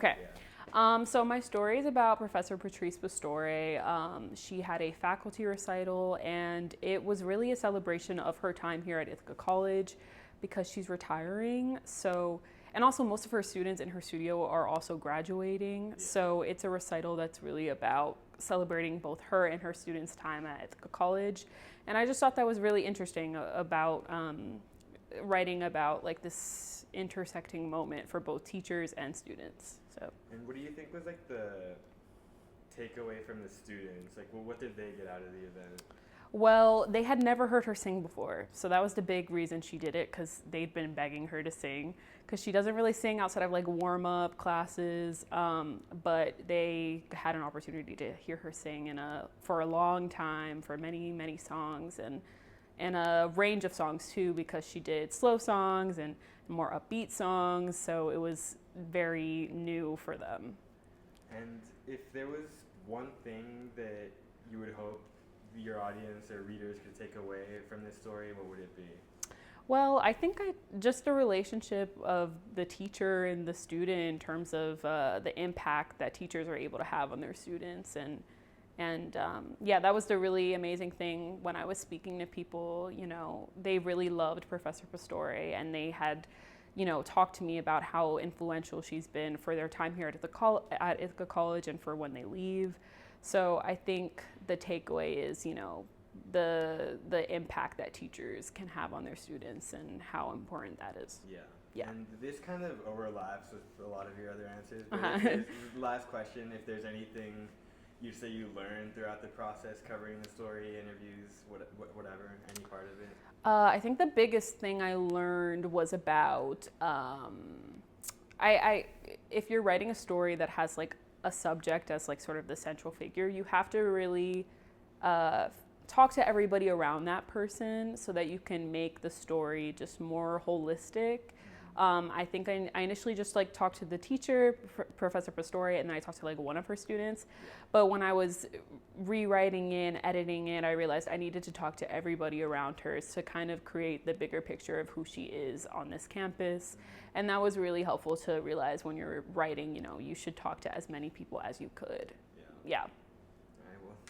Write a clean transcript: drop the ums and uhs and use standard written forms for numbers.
Okay. Yeah. So my story is about Professor Patrice Pastore. She had a faculty recital, and it was really a celebration of her time here at Ithaca College because she's retiring. So, and also most of her students in her studio are also graduating. Yeah. So it's a recital that's really about celebrating both her and her students' time at Ithaca College. And I just thought that was really interesting about writing about like this intersecting moment for both teachers and students. So. And what do you think was like the takeaway from the students? Like, well, what did they get out of the event? Well, they had never heard her sing before, so that was the big reason she did it, because they'd been begging her to sing, because she doesn't really sing outside of like warm-up classes, but they had an opportunity to hear her sing for a long time, for many, many songs, and a range of songs too, because she did slow songs and more upbeat songs, so it was very new for them. And if there was one thing that you would hope your audience or readers could take away from this story, what would it be? Well, I think just the relationship of the teacher and the student in terms of the impact that teachers are able to have on their students. And yeah, that was the really amazing thing when I was speaking to people. You know, they really loved Professor Pastore, and they had, you know, talked to me about how influential she's been for their time here at Ithaca College and for when they leave. So I think the takeaway is, you know, the impact that teachers can have on their students and how important that is. Yeah. Yeah. And this kind of overlaps with a lot of your other answers. But last question, if there's anything you say you learned throughout the process covering the story, interviews, whatever, any part of it? I think the biggest thing I learned was about, if you're writing a story that has like a subject as like sort of the central figure, you have to really talk to everybody around that person so that you can make the story just more holistic. I think I initially just like talked to the teacher, Professor Pastore, and then I talked to like one of her students. But when I was rewriting it, editing it, I realized I needed to talk to everybody around her to kind of create the bigger picture of who she is on this campus. And that was really helpful to realize when you're writing, you know, you should talk to as many people as you could. Yeah. Yeah.